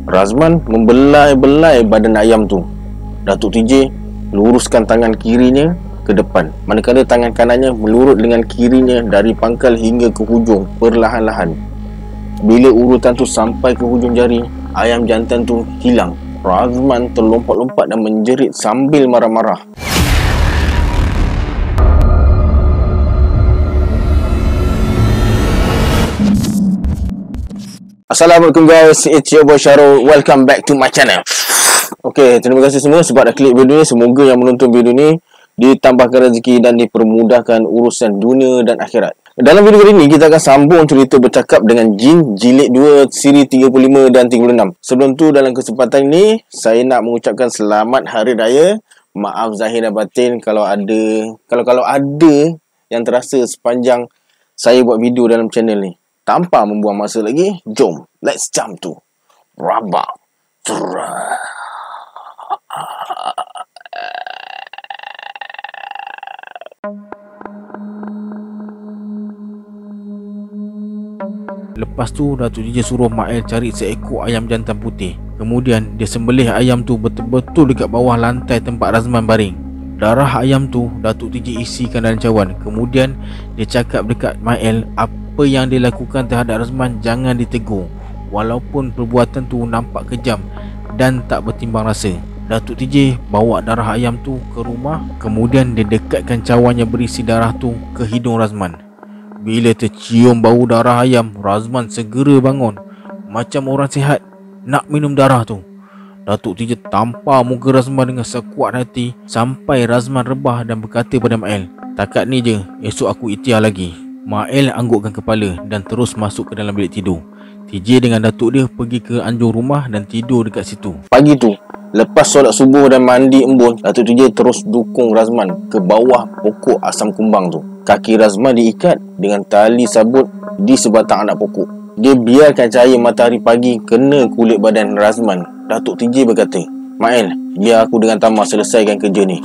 Razman membelai-belai badan ayam tu. Datuk TJ luruskan tangan kirinya ke depan, manakala tangan kanannya melurut dengan kirinya dari pangkal hingga ke hujung perlahan-lahan. Bila urutan tu sampai ke hujung jari, ayam jantan tu hilang. Razman terlompat-lompat dan menjerit sambil marah-marah. Assalamualaikum guys, it's your boy Syarul. Welcome back to my channel. Okay, terima kasih semua sebab dah klik video ni. Semoga yang menonton video ni ditambahkan rezeki dan dipermudahkan urusan dunia dan akhirat. Dalam video kali ni kita akan sambung cerita bercakap dengan Jin Jilid 2 siri 35 dan 36. Sebelum tu, dalam kesempatan ni saya nak mengucapkan selamat hari raya. Maaf zahir dan batin kalau ada yang terasa sepanjang saya buat video dalam channel ni. Tanpa membuang masa lagi, jom let's jump to Rabak. Lepas tu Datuk TJ suruh Mael cari seekor ayam jantan putih. Kemudian dia sembelih ayam tu betul-betul dekat bawah lantai tempat Razman baring. Darah ayam tu Datuk TJ isikan dalam cawan. Kemudian dia cakap dekat Mael apa yang dia lakukan terhadap Razman jangan ditegur, walaupun perbuatan tu nampak kejam dan tak bertimbang rasa. Datuk TJ bawa darah ayam tu ke rumah. Kemudian dia dekatkan cawan yang berisi darah tu ke hidung Razman. Bila tercium bau darah ayam, Razman segera bangun macam orang sihat nak minum darah tu. Datuk TJ tampar muka Razman dengan sekuat hati sampai Razman rebah dan berkata pada Mael, "Takat ni je, esok aku ikhtiar lagi." Mael anggukkan kepala dan terus masuk ke dalam bilik tidur. TJ dengan datuk dia pergi ke anjung rumah dan tidur dekat situ. Pagi tu, lepas solat subuh dan mandi embun, Datuk TJ terus dukung Razman ke bawah pokok asam kumbang tu. Kaki Razman diikat dengan tali sabut di sebatang anak pokok. Dia biarkan cahaya matahari pagi kena kulit badan Razman. Datuk TJ berkata, "Mael, biar aku dengan Tamar selesaikan kerja ni.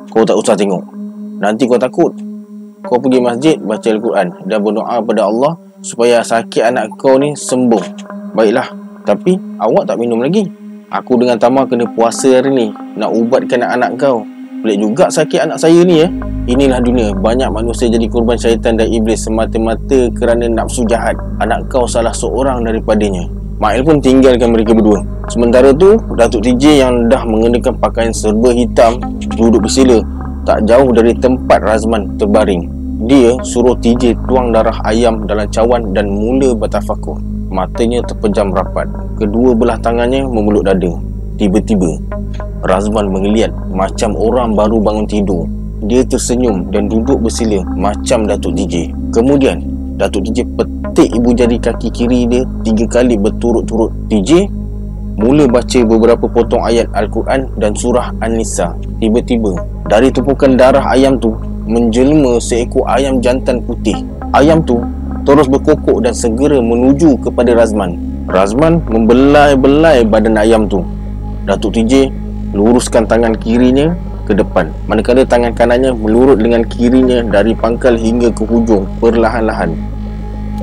Kau tak usah tengok. Nanti kau takut. Kau pergi masjid, baca Al-Quran dan berdoa pada Allah supaya sakit anak kau ni sembuh." "Baiklah, tapi awak tak minum lagi. Aku dengan Tamar kena puasa hari ni nak ubatkan anak kau. Pelik juga sakit anak saya ni ya. Inilah dunia, banyak manusia jadi korban syaitan dan iblis semata-mata kerana nafsu jahat. Anak kau salah seorang daripadanya." Mael pun tinggalkan mereka berdua. Sementara tu, Datuk TJ yang dah mengenakan pakaian serba hitam duduk bersila tak jauh dari tempat Razman terbaring. Dia suruh TJ tuang darah ayam dalam cawan dan mula bertafakur. Matanya terpejam rapat. Kedua belah tangannya memeluk dada. Tiba-tiba Razman menggeliat macam orang baru bangun tidur. Dia tersenyum dan duduk bersila macam Datuk TJ. Kemudian Datuk TJ petik ibu jari kaki kiri dia 3 kali berturut-turut. TJ mula baca beberapa potong ayat Al-Quran dan surah An-Nisa. Tiba-tiba dari tumpukan darah ayam tu menjelma seekor ayam jantan putih. Ayam tu terus berkokok dan segera menuju kepada Razman. Razman membelai-belai badan ayam tu. Datuk TJ luruskan tangan kirinya ke depan, manakala tangan kanannya melurut dengan kirinya dari pangkal hingga ke hujung perlahan-lahan.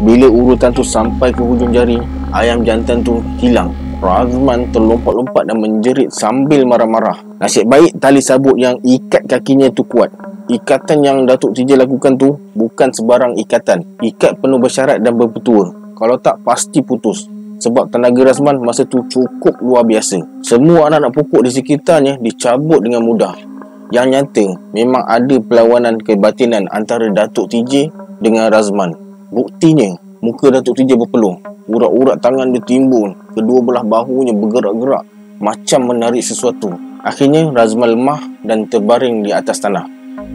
Bila urutan tu sampai ke hujung jari, ayam jantan tu hilang. Razman terlompat-lompat dan menjerit sambil marah-marah. Nasib baik tali sabut yang ikat kakinya tu kuat. Ikatan yang Datuk TJ lakukan tu bukan sebarang ikatan. Ikat penuh bersyarat dan berpetua. Kalau tak pasti putus. Sebab tenaga Razman masa tu cukup luar biasa. Semua anak-anak pokok di sekitarnya dicabut dengan mudah. Yang nyata memang ada perlawanan kebatinan antara Datuk TJ dengan Razman. Buktinya muka Datuk TJ berpeluh. Urat-urat tangan dia timbul. Kedua belah bahunya bergerak-gerak macam menarik sesuatu. Akhirnya Razman lemah dan terbaring di atas tanah.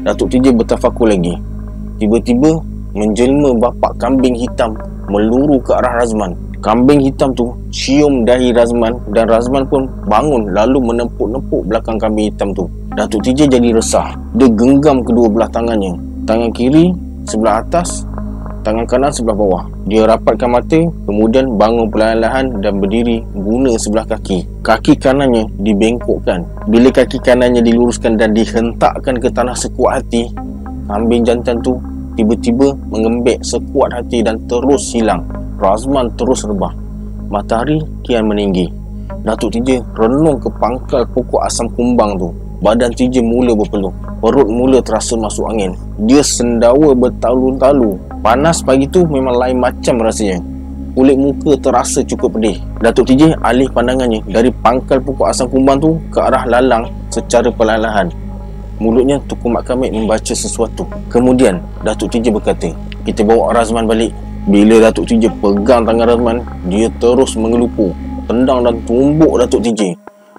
Datuk TJ bertafakur lagi. Tiba-tiba menjelma bapak kambing hitam meluru ke arah Razman. Kambing hitam tu cium dahi Razman dan Razman pun bangun lalu menepuk-nepuk belakang kambing hitam tu. Datuk TJ jadi resah. Dia genggam kedua belah tangannya. Tangan kiri sebelah atas, tangan kanan sebelah bawah. Dia rapatkan mata, kemudian bangun perlahan-lahan dan berdiri guna sebelah kaki. Kaki kanannya dibengkokkan. Bila kaki kanannya diluruskan dan dihentakkan ke tanah sekuat hati, kambing jantan tu tiba-tiba mengembek sekuat hati dan terus hilang. Razman terus rebah. Matahari kian meninggi. Datuk TJ renung ke pangkal pokok asam kumbang tu. Badan TJ mula berpeluh, perut mula terasa masuk angin. Dia sendawa bertalu-talu. Panas pagi tu memang lain macam rasanya. Kulit muka terasa cukup pedih. Datuk TJ alih pandangannya dari pangkal pokok asam kumbang tu ke arah lalang secara perlahan-lahan. Mulutnya Tunku Mat Kamit membaca sesuatu. Kemudian Datuk TJ berkata, "Kita bawa Razman balik." Bila Datuk TJ pegang tangan Razman, dia terus mengelupu, tendang dan tumbuk Datuk TJ.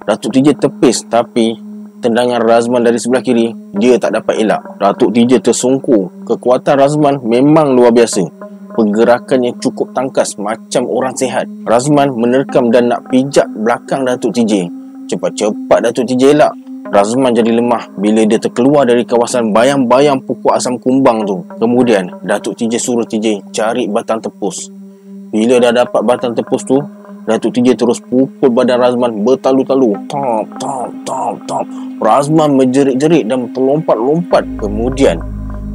Datuk TJ tepis, tapi tendangan Razman dari sebelah kiri dia tak dapat elak. Datuk TJ tersungkur. Kekuatan Razman memang luar biasa. Pergerakannya cukup tangkas macam orang sihat. Razman menerkam dan nak pijak belakang Datuk TJ. Cepat-cepat Datuk TJ elak. Razman jadi lemah bila dia terkeluar dari kawasan bayang-bayang pokok asam kumbang tu. Kemudian Datuk TJ suruh TJ cari batang tepus. Bila dah dapat batang tepus tu, Datuk TJ terus pukul badan Razman bertalu-talu. Top, top, top, top. Razman menjerit-jerit dan terlompat-lompat. Kemudian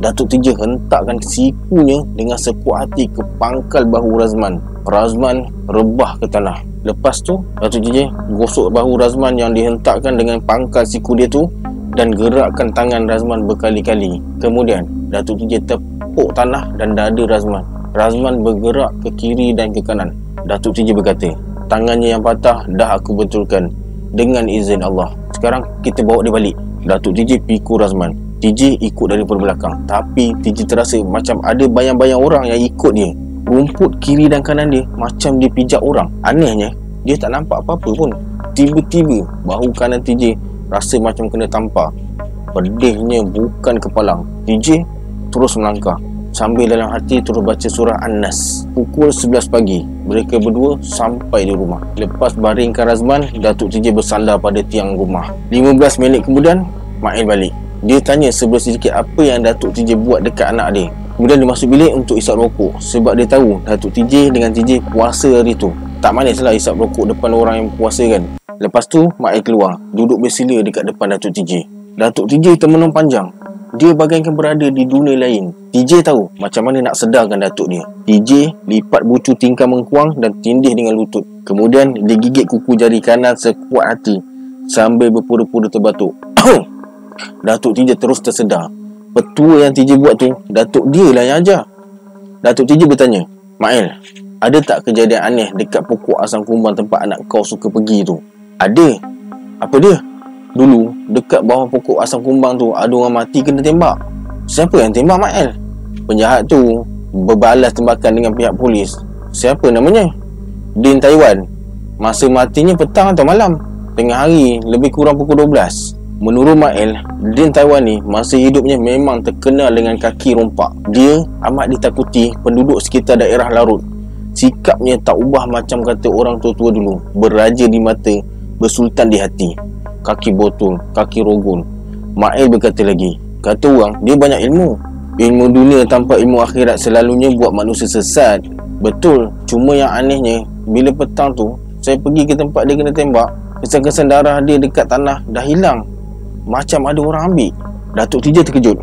Datuk TJ hentakkan sikunya dengan sekuat hati ke pangkal bahu Razman. Razman rebah ke tanah. Lepas tu Datuk TJ gosok bahu Razman yang dihentakkan dengan pangkal siku dia tu dan gerakkan tangan Razman berkali-kali. Kemudian Datuk TJ tepuk tanah dan dada Razman. Razman bergerak ke kiri dan ke kanan. Datuk TJ berkata, "Tangannya yang patah dah aku betulkan dengan izin Allah. Sekarang kita bawa dia balik." Datuk TJ pikul Razman. TJ ikut dari belakang, tapi TJ terasa macam ada bayang-bayang orang yang ikut dia. Rumput kiri dan kanan dia macam dipijak orang. Anehnya, dia tak nampak apa-apa pun. Tiba-tiba bahu kanan TJ rasa macam kena tampar. Pedihnya bukan kepalang. TJ terus melangkah sambil dalam hati terus baca surah An-Nas. Pukul 11 pagi, mereka berdua sampai di rumah. Lepas baringkan Razman, Datuk TJ bersandar pada tiang rumah. 15 minit kemudian, Mail balik. Dia tanya sedikit apa yang Datuk TJ buat dekat anak dia. Kemudian dia masuk bilik untuk isap rokok sebab dia tahu Datuk TJ dengan TJ puasa hari tu. Tak manis lah isap rokok depan orang yang puasa kan. Lepas tu Mail keluar, duduk bersila dekat depan Datuk TJ. Datuk TJ termenung panjang. Dia bagaikan berada di dunia lain. TJ tahu macam mana nak sedarkan datuk dia. TJ lipat bucu tingkang mengkuang dan tindih dengan lutut. Kemudian dia gigit kuku jari kanan sekuat hati sambil berpura-pura terbatuk. Datuk TJ terus tersedar. Petua yang TJ buat tu, datuk dia lah yang ajar. Datuk TJ bertanya, "Mail, ada tak kejadian aneh dekat pokok asam kumbang tempat anak kau suka pergi tu?" "Ada." "Apa dia?" "Dulu, dekat bawah pokok asam kumbang tu ada orang mati kena tembak." "Siapa yang tembak, Mail?" "Penjahat tu berbalas tembakan dengan pihak polis." "Siapa namanya?" "Din Taiwan. Masa matinya petang atau malam? Tengah hari, lebih kurang pukul 12. Menurut Mail, Din Taiwan ni masa hidupnya memang terkenal dengan kaki rompak. Dia amat ditakuti penduduk sekitar daerah Larut. Sikapnya tak ubah macam kata orang tua-tua dulu. Beraja di mata, bersultan di hati. Kaki botol, kaki rogun. Mail berkata lagi, kata orang dia banyak ilmu. Ilmu dunia tanpa ilmu akhirat selalunya buat manusia sesat. Betul, cuma yang anehnya bila petang tu saya pergi ke tempat dia kena tembak, kesan-kesan darah dia dekat tanah dah hilang. Macam ada orang ambil. Datuk TJ terkejut.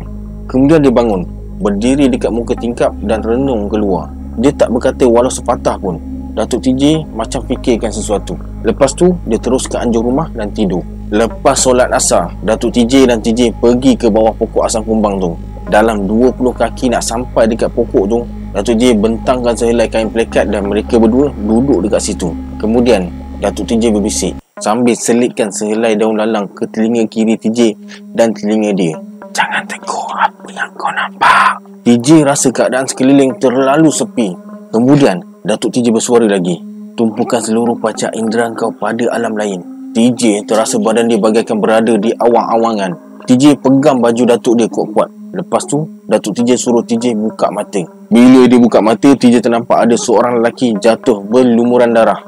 Kemudian dia bangun, berdiri dekat muka tingkap dan renung keluar. Dia tak berkata walau sepatah pun. Datuk TJ macam fikirkan sesuatu. Lepas tu dia terus ke anjung rumah dan tidur. Lepas solat asar, Datuk TJ dan TJ pergi ke bawah pokok asam kumbang tu. Dalam 20 kaki nak sampai dekat pokok tu, Datuk TJ bentangkan sehelai kain plekat dan mereka berdua duduk dekat situ. Kemudian Datuk TJ berbisik sambil selitkan sehelai daun lalang ke telinga kiri TJ dan telinga dia. "Jangan tegur apa yang kau nampak." TJ rasa keadaan sekeliling terlalu sepi. Kemudian Datuk TJ bersuara lagi, "Tumpukan seluruh panca indera kau pada alam lain." TJ terasa badan dia bagaikan berada di awang-awangan. TJ pegang baju datuk dia kuat-kuat. Lepas tu Datuk TJ suruh TJ buka mata. Bila dia buka mata, TJ ternampak ada seorang lelaki jatuh berlumuran darah.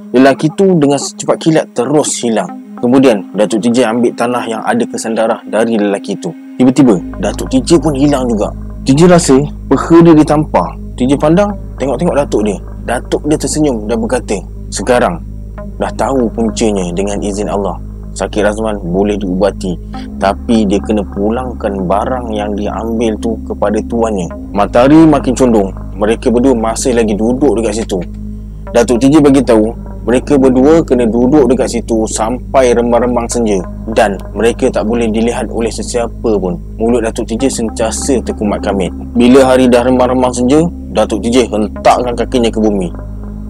Lelaki tu dengan secepat kilat terus hilang. Kemudian Datuk TJ ambil tanah yang ada kesan darah dari lelaki tu. Tiba-tiba Datuk TJ pun hilang juga. TJ rasa peha dia ditampar. TJ pandang, tengok-tengok datuk dia. Datuk dia tersenyum dan berkata, "Sekarang dah tahu puncanya dengan izin Allah. Sakit Razman boleh diubati, tapi dia kena pulangkan barang yang dia ambil tu kepada tuannya." Matahari makin condong. Mereka berdua masih lagi duduk dekat situ. Datuk TJ bagi tahu Mereka berdua kena duduk dekat situ sampai remang-remang senja dan mereka tak boleh dilihat oleh sesiapa pun. Mulut Datuk TJ sentiasa terkumat kamit. Bila hari dah remang-remang senja, Datuk TJ hentakkan kakinya ke bumi.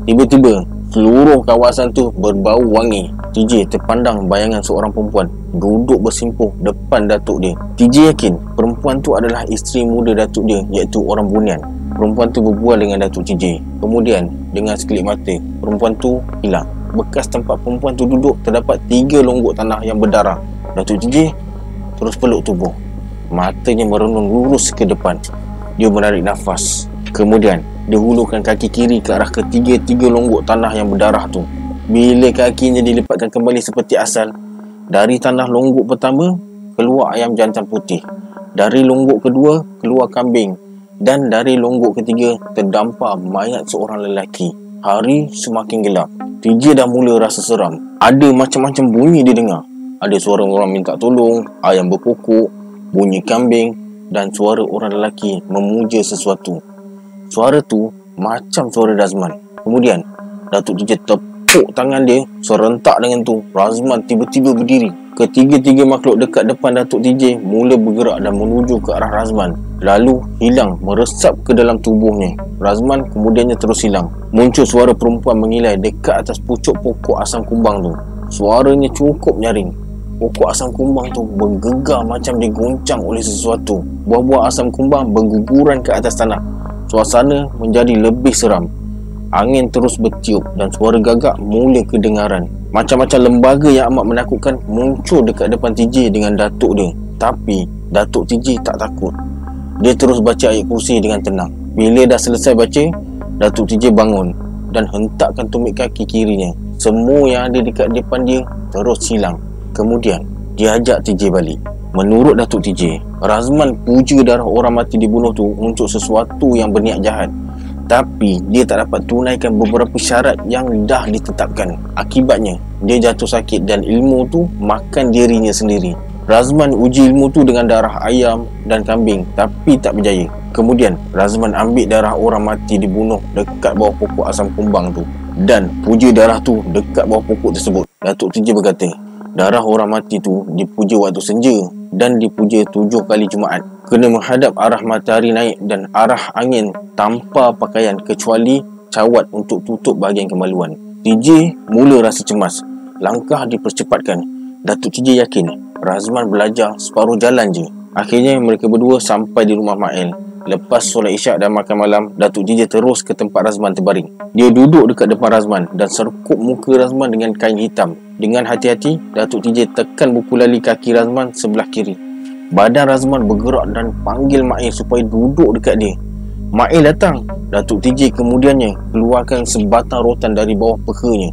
Tiba-tiba, seluruh kawasan tu berbau wangi. TJ terpandang bayangan seorang perempuan duduk bersimpuh depan datuk dia. TJ yakin perempuan tu adalah isteri muda datuk dia, iaitu orang Bunian. Perempuan tu berbual dengan Datuk TJ. Kemudian, dengan sekelip mata, perempuan tu hilang. Bekas tempat perempuan tu duduk terdapat 3 longgok tanah yang berdarah. Datuk TJ terus peluk tubuh. Matanya merenung lurus ke depan. Dia menarik nafas. Kemudian, dia hulurkan kaki kiri ke arah ketiga-tiga longgok tanah yang berdarah tu. Bila kakinya dilipatkan kembali seperti asal, dari tanah longgok pertama, keluar ayam jantan putih. Dari longgok kedua, keluar kambing. Dan dari longgok ketiga, terdampar mayat seorang lelaki. Hari semakin gelap. TJ dah mula rasa seram. Ada macam-macam bunyi dia dengar. Ada suara orang minta tolong, ayam berpokok, bunyi kambing dan suara orang lelaki memuja sesuatu. Suara tu macam suara Razman. Kemudian, Datuk TJ tepuk tangan dia serentak dengan tu. Razman tiba-tiba berdiri. Ketiga-tiga makhluk dekat depan Datuk TJ mula bergerak dan menuju ke arah Razman. Lalu hilang meresap ke dalam tubuhnya. Razman kemudiannya terus hilang. Muncul suara perempuan mengilai dekat atas pucuk pokok asam kumbang tu. Suaranya cukup nyaring. Pokok asam kumbang tu bergegar macam diguncang oleh sesuatu. Buah-buah asam kumbang berguguran ke atas tanah. Suasana menjadi lebih seram. Angin terus bertiup dan suara gagak mula kedengaran. Macam-macam lembaga yang amat menakutkan muncul dekat depan TJ dengan datuk dia. Tapi Datuk TJ tak takut. Dia terus baca ayat kursi dengan tenang. Bila dah selesai baca, Datuk TJ bangun dan hentakkan tumit kaki kirinya. Semua yang ada dekat depan dia terus hilang. Kemudian, dia ajak TJ balik. Menurut Datuk TJ, Razman puja darah orang mati dibunuh tu untuk sesuatu yang berniat jahat. Tapi, dia tak dapat tunaikan beberapa syarat yang dah ditetapkan. Akibatnya, dia jatuh sakit dan ilmu tu makan dirinya sendiri. Razman uji ilmu tu dengan darah ayam dan kambing tapi tak berjaya. Kemudian Razman ambil darah orang mati dibunuh dekat bawah pokok asam kumbang tu dan puja darah tu dekat bawah pokok tersebut. Datuk TJ berkata, darah orang mati tu dipuja waktu senja dan dipuja 7 kali Jumaat. Kena menghadap arah matahari naik dan arah angin tanpa pakaian kecuali cawat untuk tutup bahagian kemaluan. TJ mula rasa cemas. Langkah dipercepatkan. Datuk TJ yakin Razman belajar separuh jalan je. Akhirnya mereka berdua sampai di rumah Mael. Lepas solat isyak dan makan malam, Datuk TJ terus ke tempat Razman terbaring. Dia duduk dekat depan Razman dan serkup muka Razman dengan kain hitam. Dengan hati-hati, Datuk TJ tekan buku lali kaki Razman sebelah kiri. Badan Razman bergerak dan panggil Mael supaya duduk dekat dia. Mael datang. Datuk TJ kemudiannya keluarkan sebatang rotan dari bawah pekanya.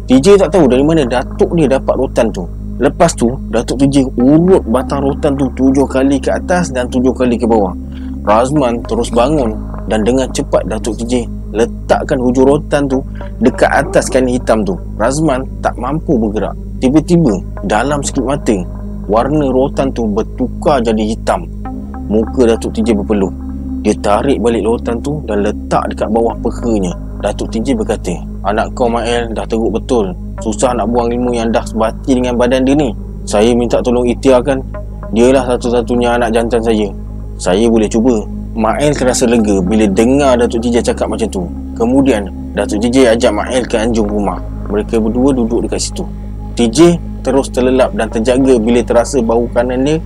TJ tak tahu dari mana Datuk dia dapat rotan tu. Lepas tu, Datuk TJ urut batang rotan tu 7 kali ke atas dan 7 kali ke bawah. Razman terus bangun dan dengan cepat Datuk TJ letakkan hujung rotan tu dekat atas kain hitam tu. Razman tak mampu bergerak. Tiba-tiba, dalam sekejap mata, warna rotan tu bertukar jadi hitam. Muka Datuk TJ berpeluh. Dia tarik balik rotan tu dan letak dekat bawah pekanya. Datuk TJ berkata, anak kau Mael dah teruk betul. Susah nak buang ilmu yang dah sebati dengan badan dia ni. Saya minta tolong ikhtiarkan. Dialah satu-satunya anak jantan saya. Saya boleh cuba. Mael terasa lega bila dengar Datuk TJ cakap macam tu. Kemudian Datuk TJ ajak Mael ke anjung rumah. Mereka berdua duduk dekat situ. TJ terus terlelap dan terjaga bila terasa bahu kanan dia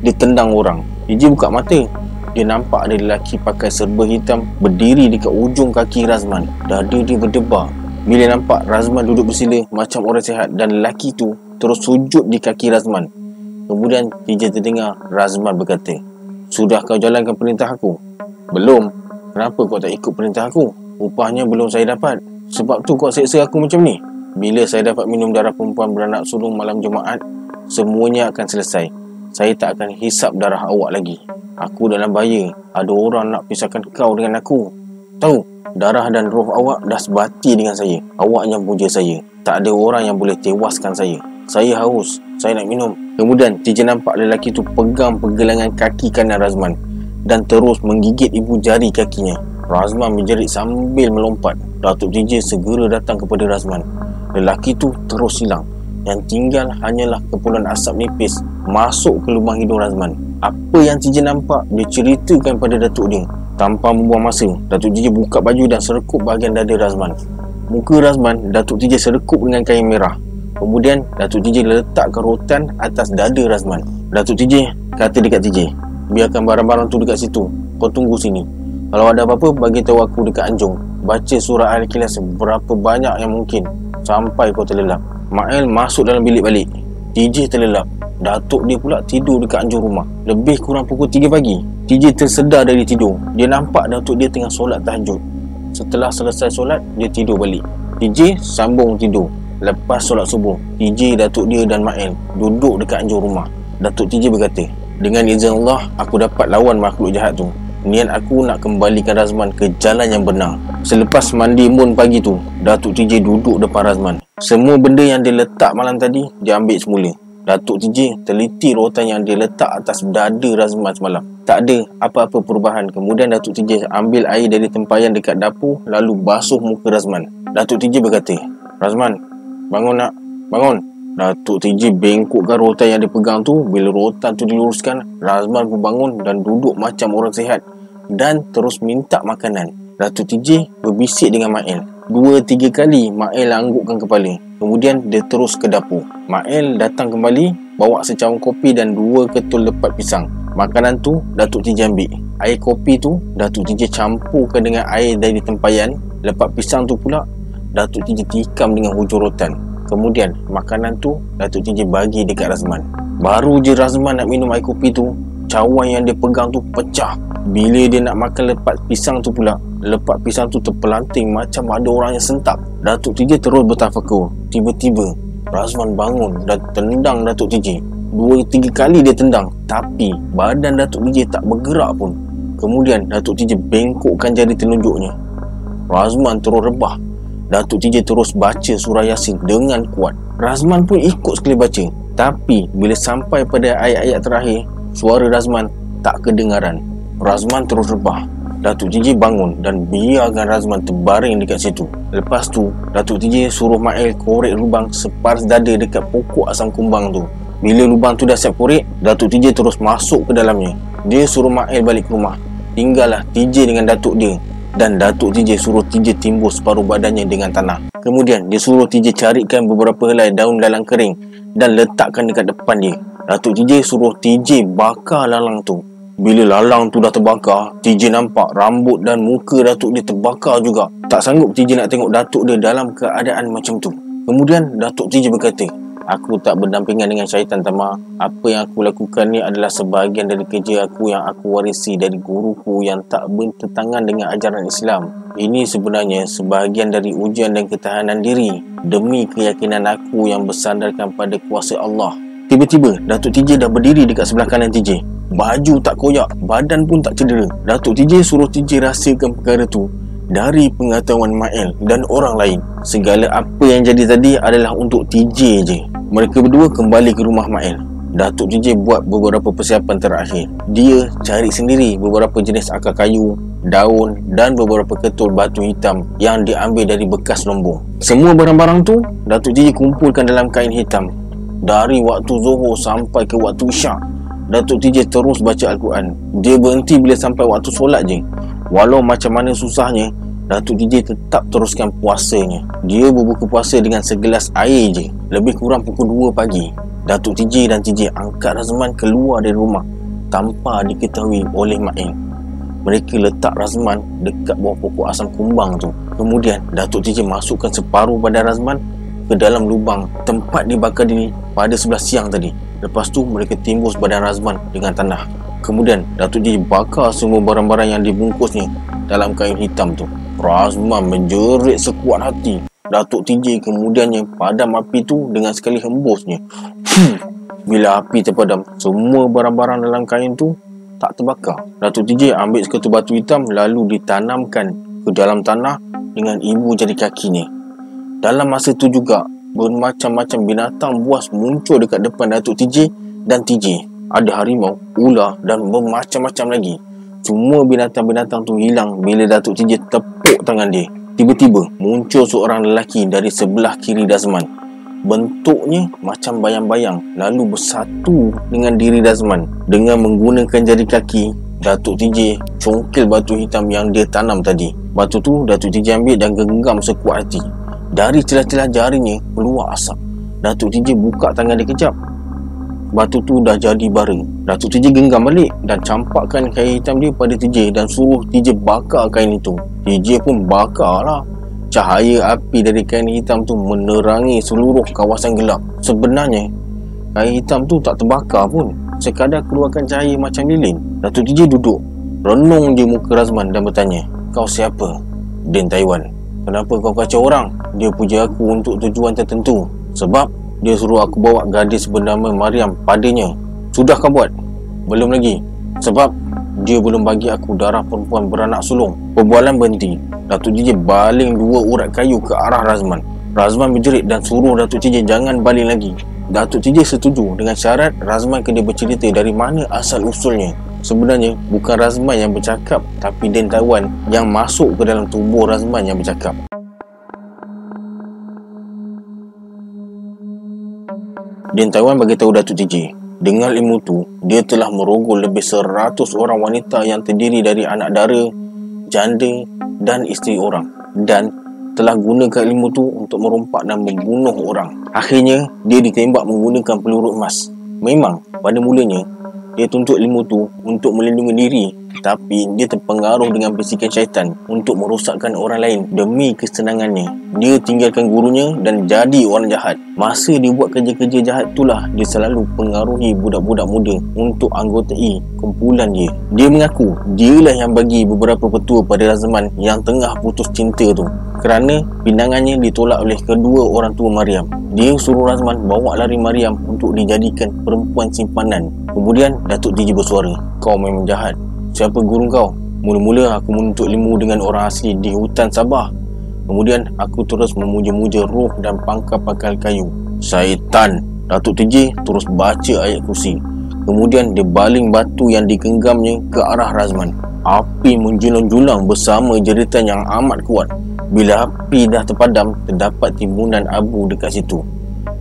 ditendang orang. TJ buka mata. Dia nampak ada lelaki pakai serba hitam berdiri dekat ujung kaki Razman. Dada dia berdebar bila nampak Razman duduk bersila macam orang sihat dan lelaki tu terus sujud di kaki Razman. Kemudian TJ terdengar Razman berkata, sudah kau jalankan perintah aku? Belum. Kenapa kau tak ikut perintah aku? Upahnya belum saya dapat. Sebab tu kau seksa aku macam ni. Bila saya dapat minum darah perempuan beranak sulung malam Jumaat, semuanya akan selesai. Saya tak akan hisap darah awak lagi. Aku dalam bahaya. Ada orang nak pisahkan kau dengan aku. Tahu, darah dan roh awak dah sebati dengan saya. Awak yang puja saya. Tak ada orang yang boleh tewaskan saya. Saya haus. Saya nak minum. Kemudian TJ nampak lelaki tu pegang pergelangan kaki kanan Razman dan terus menggigit ibu jari kakinya. Razman menjerit sambil melompat. Datuk TJ segera datang kepada Razman. lelaki tu terus hilang. Yang tinggal hanyalah kepulan asap nipis masuk ke lubang hidung Razman. Apa yang TJ nampak, dia ceritakan pada datuk dia. Tanpa membuang masa, Datuk TJ buka baju dan serkup bahagian dada Razman. Muka Razman, Datuk TJ serkup dengan kain merah. Kemudian Datuk TJ letakkan rotan atas dada Razman. Datuk TJ kata dekat TJ, biarkan barang-barang tu dekat situ, kau tunggu sini. Kalau ada apa-apa, bagi tahu aku dekat Anjung. Baca surah Al-Ikhlas seberapa banyak yang mungkin sampai kau terlelap. Mael masuk dalam bilik balik. TJ terlelap. Datuk dia pula tidur dekat anjung rumah. Lebih kurang pukul 3 pagi. TJ tersedar dari tidur. Dia nampak datuk dia tengah solat tahajud. Setelah selesai solat, dia tidur balik. TJ sambung tidur. Lepas solat subuh, TJ, datuk dia dan Mael duduk dekat anjung rumah. Datuk TJ berkata, dengan izin Allah, aku dapat lawan makhluk jahat tu. Niat aku nak kembalikan Razman ke jalan yang benar. Selepas mandi embun pagi tu, Datuk TJ duduk depan Razman. Semua benda yang dia letak malam tadi, dia ambil semula. Datuk TJ teliti rotan yang dia letak atas dada Razman semalam. Tak ada apa-apa perubahan. Kemudian Datuk TJ ambil air dari tempayan dekat dapur, lalu basuh muka Razman. Datuk TJ berkata, Razman, bangun nak, bangun. Datuk TJ bengkokkan rotan yang dia pegang tu. Bila rotan tu diluruskan, Razman pun bangun dan duduk macam orang sihat dan terus minta makanan. Datuk TJ berbisik dengan Mael. 2-3 kali Mael anggukkan kepala. Kemudian dia terus ke dapur. Mael datang kembali, bawa secawan kopi dan 2 ketul lepat pisang. Makanan tu Datuk TJ ambil. Air kopi tu Datuk TJ campurkan dengan air dari tempayan. Lepat pisang tu pula Datuk TJ tikam dengan hujung rotan. Kemudian makanan tu Datuk TJ bagi dekat Razman. Baru je Razman nak minum air kopi tu, cawan yang dia pegang tu pecah. Bila dia nak makan lepat pisang tu pula, lepat pisang tu terpelanting macam ada orang yang sentak. Datuk TJ terus bertafakur. Tiba-tiba Razman bangun dan tendang Datuk TJ. 2-3 kali dia tendang, tapi badan Datuk TJ tak bergerak pun. Kemudian Datuk TJ bengkokkan jari telunjuknya. Razman terus rebah. Datuk TJ terus baca surah Yasin dengan kuat. Razman pun ikut sekali baca. Tapi bila sampai pada ayat-ayat terakhir, suara Razman tak kedengaran. Razman terus rebah. Datuk TJ bangun dan biarkan Razman terbaring dekat situ. Lepas tu, Datuk TJ suruh Mael korek lubang separas dada dekat pokok asam kumbang tu. Bila lubang tu dah siap korek, Datuk TJ terus masuk ke dalamnya. Dia suruh Mael balik ke rumah. Tinggallah TJ dengan datuk dia. Dan Datuk TJ suruh TJ timbul separuh badannya dengan tanah. Kemudian dia suruh TJ carikan beberapa helai daun lalang kering dan letakkan dekat depan dia. Datuk TJ suruh TJ bakar lalang tu. Bila lalang tu dah terbakar, TJ nampak rambut dan muka datuk dia terbakar juga. Tak sanggup TJ nak tengok datuk dia dalam keadaan macam tu. Kemudian Datuk TJ berkata, aku tak berdampingan dengan syaitan, Tama. Apa yang aku lakukan ni adalah sebahagian dari kerja aku yang aku warisi dari guruku yang tak bertentangan dengan ajaran Islam. Ini sebenarnya sebahagian dari ujian dan ketahanan diri demi keyakinan aku yang bersandarkan pada kuasa Allah. Tiba-tiba Datuk TJ dah berdiri dekat sebelah kanan TJ. Baju tak koyak, badan pun tak cedera. Datuk TJ suruh TJ rahsiakan perkara tu dari pengetahuan Mael dan orang lain. Segala apa yang jadi tadi adalah untuk TJ je. Mereka berdua kembali ke rumah Mael. Datuk TJ buat beberapa persiapan terakhir. Dia cari sendiri beberapa jenis akar kayu, daun dan beberapa ketul batu hitam yang diambil dari bekas lombong. Semua barang-barang tu Datuk TJ kumpulkan dalam kain hitam. Dari waktu Zuhur sampai ke waktu Isyak, Datuk TJ terus baca Al-Quran. Dia berhenti bila sampai waktu solat je. Walau macam mana susahnya, Datuk TJ tetap teruskan puasanya. Dia berbuka puasa dengan segelas air je. Lebih kurang pukul 2 pagi, Datuk TJ dan TJ angkat Razman keluar dari rumah tanpa diketahui oleh Mael. Mereka letak Razman dekat bawah pokok asam kumbang tu. Kemudian Datuk TJ masukkan separuh badan Razman ke dalam lubang tempat dibakar diri pada 11 siang tadi. Lepas tu mereka timbus badan Razman dengan tanah. Kemudian Datuk TJ bakar semua barang-barang yang dibungkusnya dalam kain hitam tu. Razman menjerit sekuat hati. Datuk TJ kemudiannya padam api tu dengan sekali hembusnya. Bila api terpadam, semua barang-barang dalam kain tu tak terbakar. Datuk TJ ambil seketul batu hitam lalu ditanamkan ke dalam tanah dengan ibu jari kakinya. Dalam masa tu juga, bermacam-macam binatang buas muncul dekat depan Datuk TJ dan TJ. Ada harimau, ular dan bermacam-macam lagi. Semua binatang-binatang tu hilang bila Datuk TJ tepuk tangan dia. Tiba-tiba muncul seorang lelaki dari sebelah kiri Dazman. Bentuknya macam bayang-bayang lalu bersatu dengan diri Dazman. Dengan menggunakan jari kaki, Datuk TJ congkel batu hitam yang dia tanam tadi. Batu tu Datuk TJ ambil dan genggam sekuat hati. Dari celah-celah jarinya keluar asap. Datuk TJ buka tangan dia kejap. Batu tu dah jadi bara. Datuk TJ genggam balik dan campakkan kain hitam dia pada TJ dan suruh TJ bakar kain itu. TJ pun bakarlah. Cahaya api dari kain hitam tu menerangi seluruh kawasan gelap. Sebenarnya kain hitam tu tak terbakar pun, sekadar keluarkan cahaya macam lilin. Datuk TJ duduk, renung je muka Razman dan bertanya, "Kau siapa?" "Din Taiwan." "Kenapa kau kacau orang?" "Dia puja aku untuk tujuan tertentu." "Sebab?" "Dia suruh aku bawa gadis bernama Mariam padanya." "Sudah kau buat?" "Belum lagi." "Sebab?" "Dia belum bagi aku darah perempuan beranak sulung." Perbualan berhenti. Datuk TJ baling 2 urat kayu ke arah Razman. Razman berjerit dan suruh Datuk TJ jangan baling lagi. Datuk TJ setuju dengan syarat Razman kena bercerita dari mana asal usulnya. Sebenarnya bukan Razman yang bercakap, tapi Din Taiwan yang masuk ke dalam tubuh Razman yang bercakap. Din Taiwan beritahu Datuk TJ, dengan ilmu tu, dia telah merogol lebih 100 orang wanita yang terdiri dari anak dara, janda dan isteri orang, dan telah gunakan ilmu tu untuk merompak dan membunuh orang. Akhirnya, dia ditembak menggunakan peluru emas. Memang, pada mulanya, dia tuntut ilmu tu untuk melindungi diri, tapi dia terpengaruh dengan bisikan syaitan untuk merosakkan orang lain demi kesenangannya. Dia tinggalkan gurunya dan jadi orang jahat. Masa dia buat kerja-kerja jahat itulah dia selalu pengaruhi budak-budak muda untuk anggotai kumpulan dia. Dia mengaku dialah yang bagi beberapa petua pada Razman yang tengah putus cinta tu, kerana pinangannya ditolak oleh kedua orang tua Mariam. Dia suruh Razman bawa lari Mariam untuk dijadikan perempuan simpanan. Kemudian Datuk TJ bersuara, "Kau memang jahat. Siapa guru kau?" "Mula-mula aku menuntut ilmu dengan orang asli di hutan Sabah. Kemudian aku terus memuja-muja roh dan pangkal-pangkal kayu." "Syaitan!" Datuk TJ terus baca ayat kursi. Kemudian dia baling batu yang digenggamnya ke arah Razman. Api menjulang-julang bersama jeritan yang amat kuat. Bila api dah terpadam, terdapat timbunan abu dekat situ.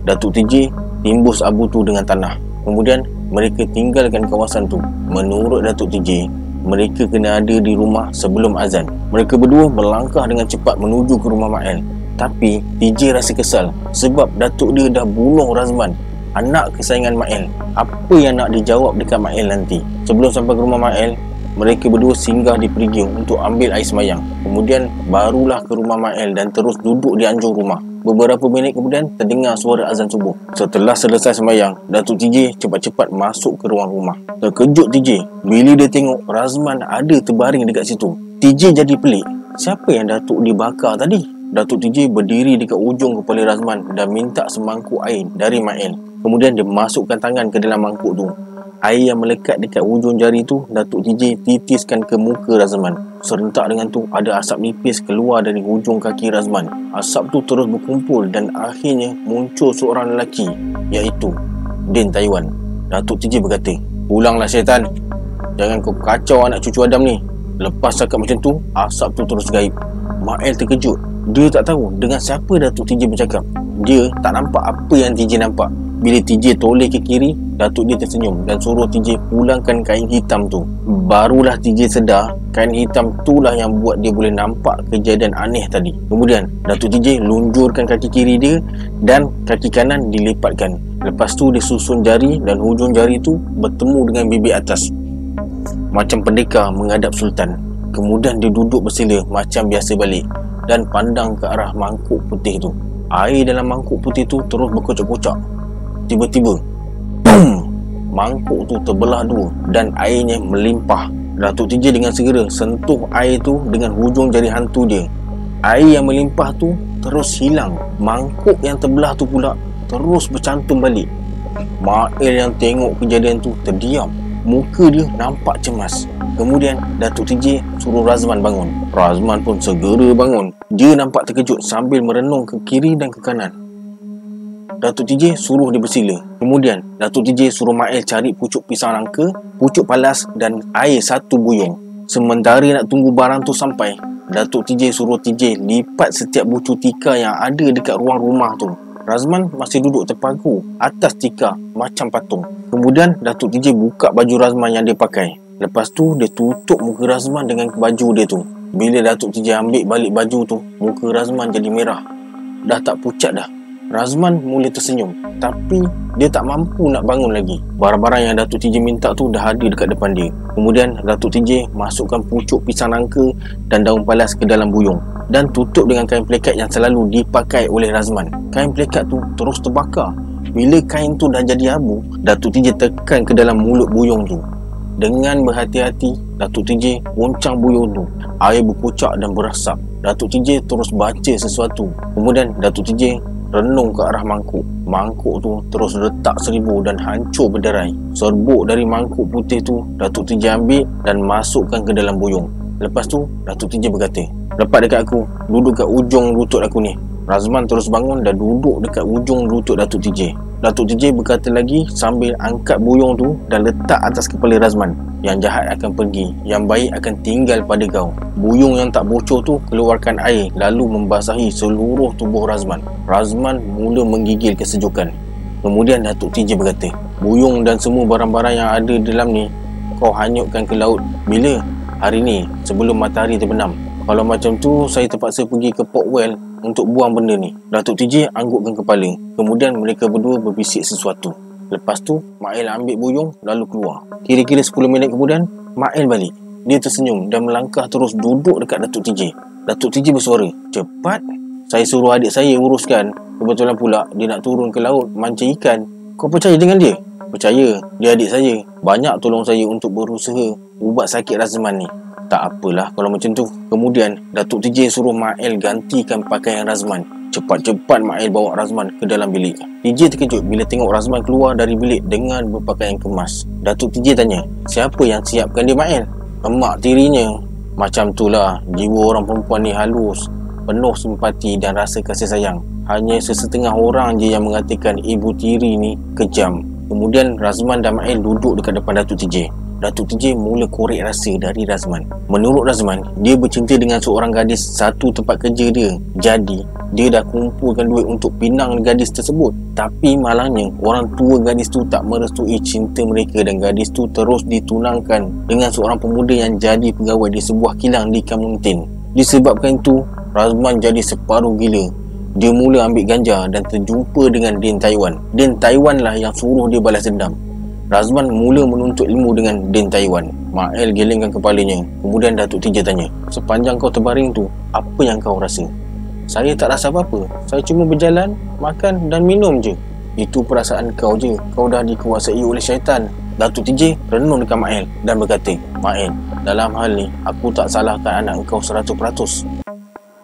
Datuk TJ timbus abu tu dengan tanah. Kemudian mereka tinggalkan kawasan tu. Menurut Datuk TJ, mereka kena ada di rumah sebelum azan. Mereka berdua melangkah dengan cepat menuju ke rumah Mael. Tapi TJ rasa kesal sebab Datuk dia dah bunuh Razman, anak kesayangan Mael. Apa yang nak dijawab dekat Mael nanti? Sebelum sampai ke rumah Mael, mereka berdua singgah di perigi untuk ambil air semayang. Kemudian barulah ke rumah Mael dan terus duduk di anjung rumah. Beberapa minit kemudian terdengar suara azan subuh. Setelah selesai semayang, Datuk TJ cepat-cepat masuk ke ruang rumah. Terkejut TJ bila dia tengok Razman ada terbaring dekat situ. TJ jadi pelik. Siapa yang Datuk dibakar tadi? Datuk TJ berdiri dekat ujung kepala Razman dan minta semangkuk air dari Mael. Kemudian dia masukkan tangan ke dalam mangkuk tu. Air yang melekat dekat ujung jari tu Datuk TJ titiskan ke muka Razman. Serentak dengan tu ada asap nipis keluar dari hujung kaki Razman. Asap tu terus berkumpul dan akhirnya muncul seorang lelaki, iaitu Din Taiwan. Datuk TJ berkata, "Pulanglah syaitan. Jangan kau kacau anak cucu Adam ni." Lepas cakap macam tu, asap tu terus gaib. Mael terkejut. Dia tak tahu dengan siapa Datuk TJ bercakap. Dia tak nampak apa yang TJ nampak. Bila TJ toleh ke kiri, Datuk dia tersenyum dan suruh TJ pulangkan kain hitam tu. Barulah TJ sedar kain hitam itulah yang buat dia boleh nampak kejadian aneh tadi. Kemudian Datuk TJ lunjurkan kaki kiri dia dan kaki kanan dilipatkan. Lepas tu dia susun jari dan hujung jari tu bertemu dengan bibir atas, macam pendekar menghadap Sultan. Kemudian dia duduk bersila macam biasa balik dan pandang ke arah mangkuk putih tu. Air dalam mangkuk putih tu terus berkocak-kocak. Tiba-tiba, boom! Mangkuk tu terbelah dua dan airnya melimpah. Datuk TJ dengan segera sentuh air tu dengan hujung jari hantu dia. Air yang melimpah tu terus hilang. Mangkuk yang terbelah tu pula terus bercantum balik. Mael yang tengok kejadian tu terdiam. Muka dia nampak cemas. Kemudian Datuk TJ suruh Razman bangun. Razman pun segera bangun. Dia nampak terkejut sambil merenung ke kiri dan ke kanan. Datuk TJ suruh dia bersila. Kemudian Datuk TJ suruh Mael cari pucuk pisang nangka, pucuk palas dan air 1 buyung. Sementara nak tunggu barang tu sampai, Datuk TJ suruh TJ lipat setiap bucu tikar yang ada dekat ruang rumah tu. Razman masih duduk terpaku atas tikar macam patung. Kemudian Datuk TJ buka baju Razman yang dia pakai. Lepas tu dia tutup muka Razman dengan baju dia tu. Bila Datuk TJ ambil balik baju tu, muka Razman jadi merah. Dah tak pucat dah. Razman mula tersenyum, tapi dia tak mampu nak bangun lagi. Barang-barang yang Datuk TJ minta tu dah ada dekat depan dia. Kemudian Datuk TJ masukkan pucuk pisang nangka dan daun palas ke dalam buyung dan tutup dengan kain plekat yang selalu dipakai oleh Razman. Kain plekat tu terus terbakar. Bila kain tu dah jadi abu, Datuk TJ tekan ke dalam mulut buyung tu. Dengan berhati-hati, Datuk TJ goncang buyung tu. Air berkocak dan berasap. Datuk TJ terus baca sesuatu. Kemudian Datuk TJ renung ke arah mangkuk. Mangkuk tu terus retak seribu dan hancur berderai. Serbuk dari mangkuk putih tu Datuk TJ ambil dan masukkan ke dalam buyung. Lepas tu Datuk TJ berkata, "Lepas dekat aku, duduk kat ujung lutut aku ni." Razman terus bangun dan duduk dekat ujung lutut Datuk TJ. Datuk TJ berkata lagi sambil angkat buyung tu dan letak atas kepala Razman. "Yang jahat akan pergi, yang baik akan tinggal pada kau." Buyung yang tak bocor tu keluarkan air lalu membasahi seluruh tubuh Razman. Razman mula menggigil kesejukan. Kemudian Datuk TJ berkata, "Buyung dan semua barang-barang yang ada dalam ni kau hanyutkan ke laut. Bila? Hari ni, sebelum matahari terbenam. Kalau macam tu, saya terpaksa pergi ke Port Well untuk buang benda ni." Datuk TJ anggukkan kepala. Kemudian mereka berdua berbisik sesuatu. Lepas tu, Mael ambil buyung lalu keluar. Kira-kira 10 minit kemudian, Mael balik. Dia tersenyum dan melangkah terus duduk dekat Datuk TJ. Datuk TJ bersuara, "Cepat. Saya suruh adik saya uruskan. Kebetulan pula dia nak turun ke laut mancing ikan. Kau percaya dengan dia?" "Percaya. Dia adik saya. Banyak tolong saya untuk berusaha ubat sakit Razman ni." "Tak apalah kalau macam tu." Kemudian Datuk TJ suruh Mael gantikan pakaian Razman. Cepat-cepat Mael bawa Razman ke dalam bilik. TJ terkejut bila tengok Razman keluar dari bilik dengan berpakaian kemas. Datuk TJ tanya, "Siapa yang siapkan dia, Mael?" "Emak tirinya." "Macam itulah, jiwa orang perempuan ni halus, penuh simpati dan rasa kasih sayang. Hanya sesetengah orang je yang mengatakan ibu tiri ni kejam." Kemudian Razman dan Mael duduk dekat depan Datuk TJ. Datuk TJ mula korek rasa dari Razman. Menurut Razman, dia bercinta dengan seorang gadis satu tempat kerja dia. Jadi, dia dah kumpulkan duit untuk pinang gadis tersebut. Tapi malangnya, orang tua gadis tu tak merestui cinta mereka dan gadis tu terus ditunangkan dengan seorang pemuda yang jadi pegawai di sebuah kilang di Kamuntin. Disebabkan itu, Razman jadi separuh gila. Dia mula ambil ganja dan terjumpa dengan Din Taiwan. Din Taiwan lah yang suruh dia balas dendam. Razman mula menuntut ilmu dengan Din Taiwan. Mael gelengkan kepalanya. Kemudian Datuk TJ tanya, "Sepanjang kau terbaring tu, apa yang kau rasa?" "Saya tak rasa apa-apa. Saya cuma berjalan, makan dan minum je." "Itu perasaan kau je. Kau dah dikuasai oleh syaitan." Datuk TJ renung dekat Mael dan berkata, "Mael, dalam hal ni, aku tak salahkan anak kau 100%.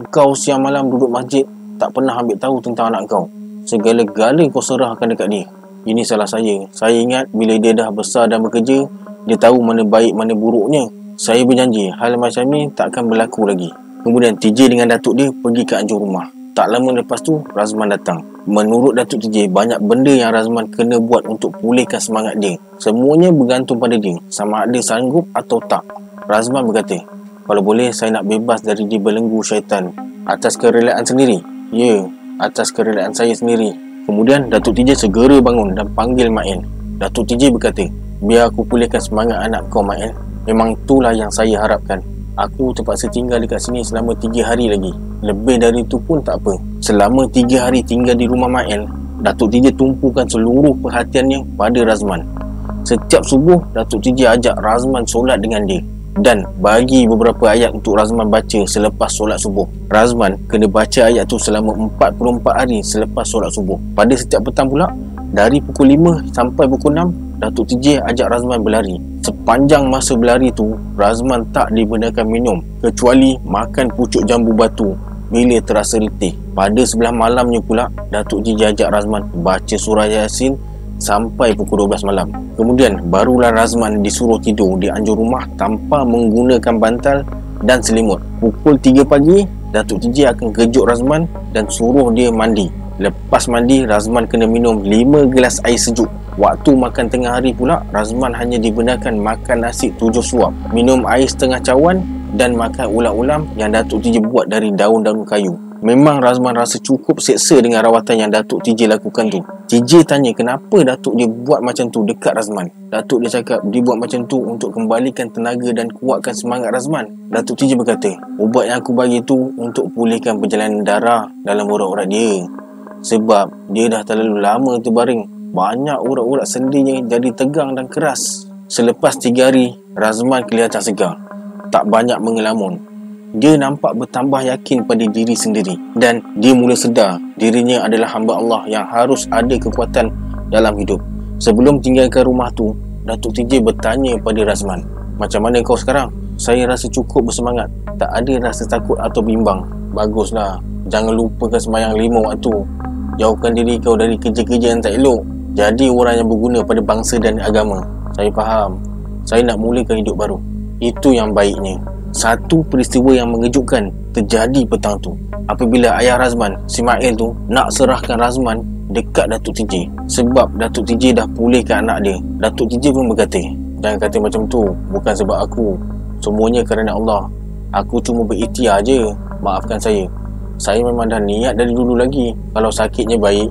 Kau siang malam duduk masjid, tak pernah ambil tahu tentang anak kau. Segala-gala kau serahkan dekat dia. Ini salah saya. Saya ingat bila dia dah besar dan bekerja, dia tahu mana baik mana buruknya. Saya berjanji hal macam ni tak akan berlaku lagi." Kemudian TJ dengan datuk dia pergi ke anjung rumah. Tak lama lepas tu, Razman datang. Menurut Datuk TJ, banyak benda yang Razman kena buat untuk pulihkan semangat dia. Semuanya bergantung pada dia, sama ada sanggup atau tak. Razman berkata, "Kalau boleh, saya nak bebas dari dibelenggu syaitan. Atas kerelaan sendiri." "Ya, atas kerelaan saya sendiri." Kemudian Datuk TJ segera bangun dan panggil Mael. Datuk TJ berkata, "Biar aku pulihkan semangat anak kau, Mael. Memang itulah yang saya harapkan. Aku terpaksa tinggal dekat sini selama 3 hari lagi. Lebih dari itu pun tak apa." Selama 3 hari tinggal di rumah Mael, Datuk TJ tumpukan seluruh perhatiannya pada Razman. Setiap subuh, Datuk TJ ajak Razman solat dengan dia dan bagi beberapa ayat untuk Razman baca selepas solat subuh. Razman kena baca ayat tu selama 44 hari selepas solat subuh. Pada setiap petang pula, dari pukul 5 sampai pukul 6, Datuk TJ ajak Razman berlari. Sepanjang masa berlari tu, Razman tak dibenarkan minum kecuali makan pucuk jambu batu bila terasa letih. Pada sebelah malamnya pula, Datuk TJ ajak Razman baca surah Yasin sampai pukul 12 malam. Kemudian barulah Razman disuruh tidur di anjung rumah tanpa menggunakan bantal dan selimut. Pukul 3 pagi, Datuk TJ akan kejut Razman dan suruh dia mandi. Lepas mandi, Razman kena minum 5 gelas air sejuk. Waktu makan tengah hari pula, Razman hanya dibenarkan makan nasi 7 suap, minum air setengah cawan dan makan ulam-ulam yang Datuk TJ buat dari daun-daun kayu. Memang Razman rasa cukup seksa dengan rawatan yang Datuk TJ lakukan tu. TJ tanya kenapa Datuk dia buat macam tu dekat Razman. Datuk dia cakap dia buat macam tu untuk kembalikan tenaga dan kuatkan semangat Razman. Datuk TJ berkata, ubat yang aku bagi tu untuk pulihkan perjalanan darah dalam urat-urat dia. Sebab dia dah terlalu lama terbaring. Banyak urat-urat sendinya jadi tegang dan keras. Selepas 3 hari, Razman kelihatan segar. Tak banyak mengelamun. Dia nampak bertambah yakin pada diri sendiri. Dan dia mula sedar dirinya adalah hamba Allah yang harus ada kekuatan dalam hidup. Sebelum tinggalkan rumah tu, Datuk TJ bertanya pada Razman, macam mana kau sekarang? Saya rasa cukup bersemangat. Tak ada rasa takut atau bimbang. Baguslah. Jangan lupakan sembahyang 5 waktu. Jauhkan diri kau dari kerja-kerja yang tak elok. Jadi orang yang berguna pada bangsa dan agama. Saya faham. Saya nak mulakan hidup baru. Itu yang baiknya. Satu peristiwa yang mengejutkan terjadi petang tu. Apabila ayah Razman, Ismail tu, nak serahkan Razman dekat Datuk TJ. Sebab Datuk TJ dah pulihkan anak dia. Datuk TJ pun berkata, jangan kata macam tu. Bukan sebab aku. Semuanya kerana Allah. Aku cuma berikhtiar je. Maafkan saya. Saya memang dah niat dari dulu lagi. Kalau sakitnya baik,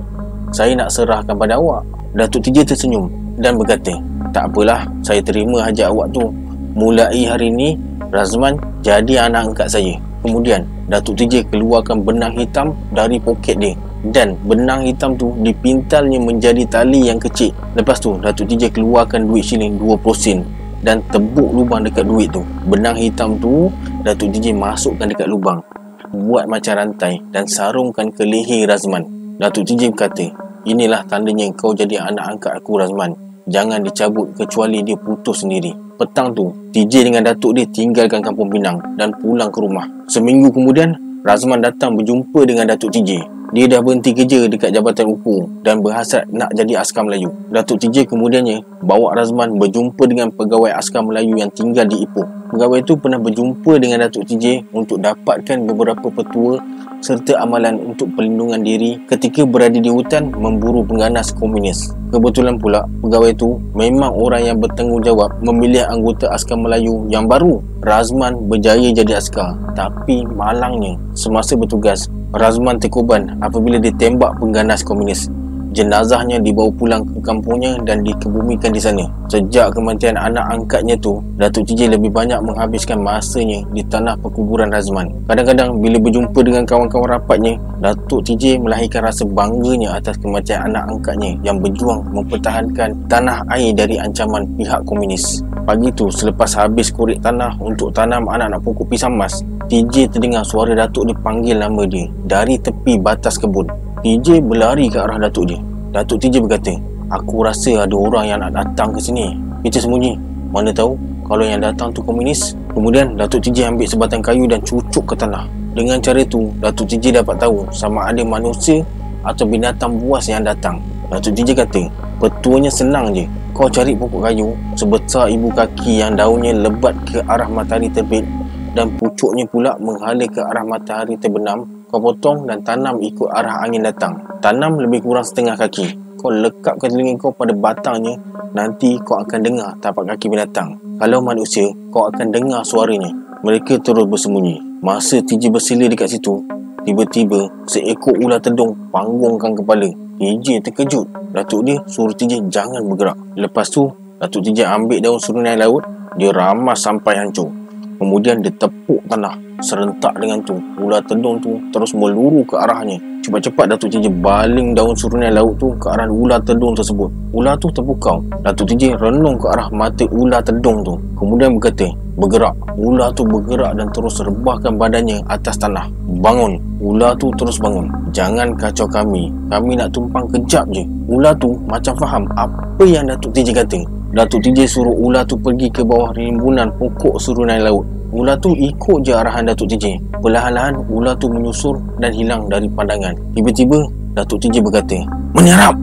saya nak serahkan pada awak. Datuk TJ tersenyum dan berkata, tak apalah, saya terima hajat awak tu. Mulai hari ni, Razman jadi anak angkat saya. Kemudian Datuk TJ keluarkan benang hitam dari poket dia. Dan benang hitam tu dipintalnya menjadi tali yang kecil. Lepas tu Datuk TJ keluarkan duit shilling 20 sen dan tebuk lubang dekat duit tu. Benang hitam tu Datuk TJ masukkan dekat lubang, buat macam rantai dan sarungkan ke leher Razman. Datuk TJ berkata, inilah tandanya kau jadi anak angkat aku Razman. Jangan dicabut kecuali dia putus sendiri. Petang tu, TJ dengan Datuk dia tinggalkan Kampung Pinang dan pulang ke rumah. Seminggu kemudian, Razman datang berjumpa dengan Datuk TJ. Dia dah berhenti kerja dekat Jabatan Ukur dan berhasrat nak jadi askar Melayu. Datuk TJ kemudiannya bawa Razman berjumpa dengan pegawai askar Melayu yang tinggal di Ipoh. Pegawai itu pernah berjumpa dengan Datuk TJ untuk dapatkan beberapa petua serta amalan untuk perlindungan diri ketika berada di hutan memburu pengganas komunis. Kebetulan pula pegawai itu memang orang yang bertanggungjawab memilih anggota askar Melayu yang baru. Razman berjaya jadi askar, tapi malangnya semasa bertugas Razman terkorban apabila ditembak pengganas komunis. Jenazahnya dibawa pulang ke kampungnya dan dikebumikan di sana. Sejak kematian anak angkatnya tu, Datuk TJ lebih banyak menghabiskan masanya di tanah perkuburan Razman. Kadang-kadang bila berjumpa dengan kawan-kawan rapatnya, Datuk TJ melahirkan rasa bangganya atas kematian anak angkatnya yang berjuang mempertahankan tanah air dari ancaman pihak komunis. Pagi tu, selepas habis korek tanah untuk tanam anak-anak pokok pisang mas, TJ terdengar suara Datuk dipanggil nama dia dari tepi batas kebun. TJ berlari ke arah Datuk dia. Datuk TJ berkata, aku rasa ada orang yang nak datang ke sini. Kita sembunyi. Mana tahu kalau yang datang tu komunis. Kemudian Datuk TJ ambil sebatang kayu dan cucuk ke tanah. Dengan cara tu, Datuk TJ dapat tahu sama ada manusia atau binatang buas yang datang. Datuk TJ kata, petuanya senang je. Kau cari pokok kayu sebesar ibu kaki yang daunnya lebat ke arah matahari terbit dan pucuknya pula menghala ke arah matahari terbenam. Kau potong dan tanam ikut arah angin datang. Tanam lebih kurang setengah kaki. Kau lekapkan telinga kau pada batangnya. Nanti kau akan dengar tapak kaki binatang. Kalau manusia, kau akan dengar suaranya. Mereka terus bersembunyi. Masa TJ bersila dekat situ, tiba-tiba seekor ular tedung panggungkan kepala. TJ terkejut. Datuk dia suruh TJ jangan bergerak. Lepas tu, Datuk TJ ambil daun serunai laut. Dia ramas sampai hancur. Kemudian dia tepuk tanah. Serentak dengan tu, ular tedung tu terus meluru ke arahnya. Cepat-cepat Datuk TJ baling daun serunai laut tu ke arah ular tedung tersebut. Ular tu terpukau. Datuk TJ renung ke arah mata ular tedung tu. Kemudian berkata, bergerak. Ular tu bergerak dan terus rebahkan badannya atas tanah. Bangun. Ular tu terus bangun. Jangan kacau kami. Kami nak tumpang kejap je. Ular tu macam faham apa yang Datuk TJ kata. Datuk TJ suruh ular tu pergi ke bawah rimbunan pokok serunai laut. Ular tu ikut je arahan Datuk TJ. Perlahan-lahan ular tu menyusur dan hilang dari pandangan. Tiba-tiba Datuk TJ berkata, menyerap.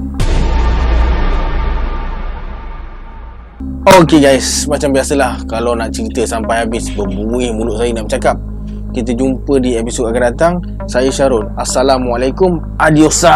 Okey guys, macam biasalah, kalau nak cerita sampai habis berbuih mulut saya nak bercakap. Kita jumpa di episod akan datang. Saya Syarul. Assalamualaikum. Adiosa.